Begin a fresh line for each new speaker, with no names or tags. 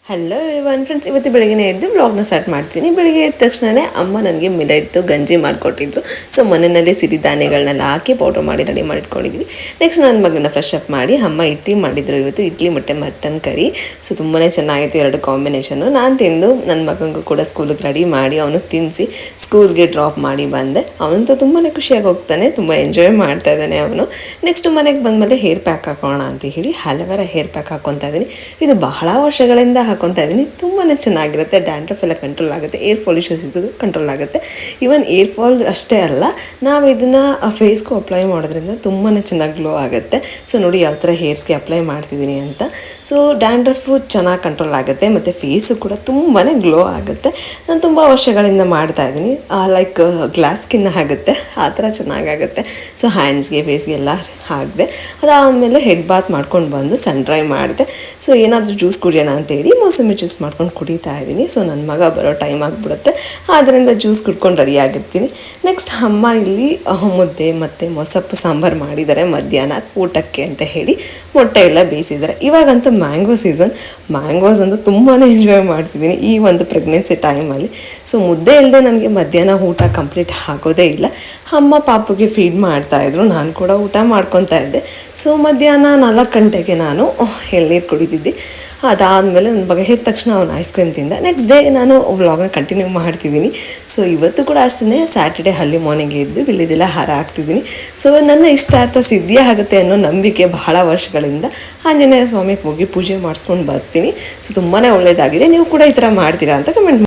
Hello everyone friends, ಇವತ್ತು ಬೆಳಗ್ಗೆ ಎದ್ದು ವ್ಲಾಗ್ನ ಸ್ಟಾರ್ಟ್ ಮಾಡ್ತೀನಿ. ಬೆಳಿಗ್ಗೆ ಎದ್ದ ತಕ್ಷಣವೇ ಅಮ್ಮ ನನಗೆ ಮಿಲೆಟ್ದು ಗಂಜಿ ಮಾಡಿಕೊಟ್ಟಿದ್ರು. ಸೊ ಮನೆಯಲ್ಲಿ ಸಿರಿಧಾನ್ಯಗಳನ್ನೆಲ್ಲ ಹಾಕಿ ಪೌಡರ್ ಮಾಡಿ ರೆಡಿ ಮಾಡಿಟ್ಕೊಂಡಿದ್ವಿ. ನೆಕ್ಸ್ಟ್ ನನ್ನ ಮಗನ ಫ್ರೆಶ್ ಅಪ್ ಮಾಡಿ ಅಮ್ಮ ಇಡ್ಲಿ ಮಾಡಿದ್ರು. ಇವತ್ತು ಇಡ್ಲಿ ಮತ್ತು ಮಟನ್ ಕರಿ. ಸೊ ತುಂಬಾ ಚೆನ್ನಾಗಿತ್ತು ಎರಡು ಕಾಂಬಿನೇಷನ್ನು. ನಾನು ತಿಂದು ನನ್ನ ಮಗನಿಗೂ ಕೂಡ ಸ್ಕೂಲಿಗೆ ರೆಡಿ ಮಾಡಿ ಅವನಿಗೆ ತಿನ್ನಿಸಿ ಸ್ಕೂಲ್ಗೆ ಡ್ರಾಪ್ ಮಾಡಿ ಬಂದೆ. ಅವನಂತೂ ತುಂಬಾ ಖುಷಿಯಾಗಿ ಹೋಗ್ತಾನೆ, ತುಂಬ ಎಂಜಾಯ್ ಮಾಡ್ತಾ ಇದ್ದಾನೆ ಅವನು. ನೆಕ್ಸ್ಟ್ ಮನೆಗೆ ಬಂದಮೇಲೆ ಹೇರ್ ಪ್ಯಾಕ್ ಹಾಕೋಣ ಅಂತ ಹೇಳಿ ಹಲವಾರು ಹೇರ್ ಪ್ಯಾಕ್ ಹಾಕ್ಕೊತಾ ಇದ್ದೀನಿ. ಇದು ಬಹಳ ವರ್ಷಗಳಿಂದ ಹಾಕೊತಾ ಇದ್ದೀನಿ. ತುಂಬಾ ಚೆನ್ನಾಗಿರುತ್ತೆ. ಡ್ಯಾಂಡ್ರಫ್ ಎಲ್ಲ ಕಂಟ್ರೋಲ್ ಆಗುತ್ತೆ, ಏರ್ ಫಾಲ್ ಇಶ್ಯೂಸ್ ಇದ್ದು ಕಂಟ್ರೋಲ್ ಆಗುತ್ತೆ. ಈವನ್ ಏರ್ ಫಾಲ್ ಅಷ್ಟೇ ಅಲ್ಲ, ನಾವು ಇದನ್ನು ಫೇಸ್ಗೂ ಅಪ್ಲೈ ಮಾಡೋದ್ರಿಂದ ತುಂಬಾ ಚೆನ್ನಾಗಿ ಗ್ಲೋ ಆಗುತ್ತೆ. ಸೊ ನೋಡಿ ಯಾವ ಥರ ಹೇರ್ಸ್ಗೆ ಅಪ್ಲೈ ಮಾಡ್ತಿದ್ದೀನಿ ಅಂತ. ಸೊ ಡ್ಯಾಂಡ್ರಫು ಚೆನ್ನಾಗಿ ಕಂಟ್ರೋಲ್ ಆಗುತ್ತೆ ಮತ್ತು ಫೇಸು ಕೂಡ ತುಂಬಾ ಗ್ಲೋ ಆಗುತ್ತೆ. ನಾನು ತುಂಬ ವರ್ಷಗಳಿಂದ ಮಾಡ್ತಾ ಇದ್ದೀನಿ. ಲೈಕ್ ಗ್ಲಾಸ್ ಸ್ಕಿನ್ ಆಗುತ್ತೆ, ಆ ಥರ ಚೆನ್ನಾಗಾಗುತ್ತೆ. ಸೊ ಹ್ಯಾಂಡ್ಸ್ಗೆ ಫೇಸ್ಗೆ ಎಲ್ಲ ಹಾಕಿದೆ. ಅದಾದಮೇಲೆ ಹೆಡ್ ಬಾತ್ ಮಾಡ್ಕೊಂಡು ಬಂದು ಸನ್ ಡ್ರೈ ಮಾಡಿದೆ. ಸೊ ಏನಾದರೂ ಜ್ಯೂಸ್ ಕುಡಿಯೋಣ ಅಂತೇಳಿ ಮೋಸಂಬಿ ಜ್ಯೂಸ್ ಮಾಡ್ಕೊಂಡು ಕುಡಿತಾ ಇದ್ದೀನಿ. ಸೊ ನನ್ನ ಮಗ ಬರೋ ಟೈಮ್ ಆಗಿಬಿಡುತ್ತೆ, ಆದ್ದರಿಂದ ಜ್ಯೂಸ್ ಕುಡ್ಕೊಂಡು ರೆಡಿ ಆಗಿರ್ತೀನಿ. ನೆಕ್ಸ್ಟ್ ಅಮ್ಮ ಇಲ್ಲಿ ಮುದ್ದೆ ಮತ್ತು ಮೊಸಪ್ಪು ಸಾಂಬಾರು ಮಾಡಿದ್ದಾರೆ ಮಧ್ಯಾಹ್ನ ಊಟಕ್ಕೆ ಅಂತ ಹೇಳಿ. ಮೊಟ್ಟೆ ಎಲ್ಲ ಬೇಯಿಸಿದ್ದಾರೆ. ಇವಾಗಂತೂ ಮ್ಯಾಂಗೋ ಸೀಸನ್. ಮ್ಯಾಂಗೋಸ್ ಅಂತೂ ತುಂಬಾ ಎಂಜಾಯ್ ಮಾಡ್ತಿದ್ದೀನಿ ಈ ಒಂದು ಪ್ರೆಗ್ನೆನ್ಸಿ ಟೈಮಲ್ಲಿ. ಸೊ ಮುದ್ದೆ ಇಲ್ಲದೆ ನನಗೆ ಮಧ್ಯಾಹ್ನ ಊಟ ಕಂಪ್ಲೀಟ್ ಆಗೋದೇ ಇಲ್ಲ. ಅಮ್ಮ ಪಾಪುಗೆ ಫೀಡ್ ಮಾಡ್ತಾಯಿದ್ರು, ನಾನು ಕೂಡ ಊಟ ಮಾಡ್ಕೊತಾ ಇದ್ದೆ. ಸೊ ಮಧ್ಯಾಹ್ನ 4 ಗಂಟೆಗೆ ನಾನು ಎಳ್ನೀರು ಕುಡಿದಿದ್ದೆ. ಅದಾದಮೇಲೆ ನನ್ನ ಬಗ್ಗೆ ಎದ್ದ ತಕ್ಷಣ ಅವನು ಐಸ್ ಕ್ರೀಮ್ ತಿಂದ. ನೆಕ್ಸ್ಟ್ ಡೇ ನಾನು ವ್ಲಾಗ್ನ ಕಂಟಿನ್ಯೂ ಮಾಡ್ತಿದ್ದೀನಿ. ಸೊ ಇವತ್ತು ಕೂಡ ಅಷ್ಟೇ ಸ್ಯಾಟರ್ಡೇ ಹರ್ಲಿ ಮಾರ್ನಿಂಗ್ ಎದ್ದು ವಿಳ್ಯದೆಲೆ ಹಾರ ಹಾಕ್ತಿದ್ದೀನಿ. ಸೊ ನನ್ನ ಇಷ್ಟಾರ್ಥ ಸಿದ್ಧಿ ಆಗುತ್ತೆ ಅನ್ನೋ ನಂಬಿಕೆ ಬಹಳ ವರ್ಷಗಳಿಂದ ಆಂಜನೇಯ ಸ್ವಾಮಿಗೆ ಹೋಗಿ ಪೂಜೆ ಮಾಡಿಸ್ಕೊಂಡು ಬರ್ತೀನಿ. ಸೊ ತುಂಬಾ ಒಳ್ಳೆಯದಾಗಿದೆ. ನೀವು ಕೂಡ ಈ ಥರ ಮಾಡ್ತೀರಾ ಅಂತ ಕಮೆಂಟ್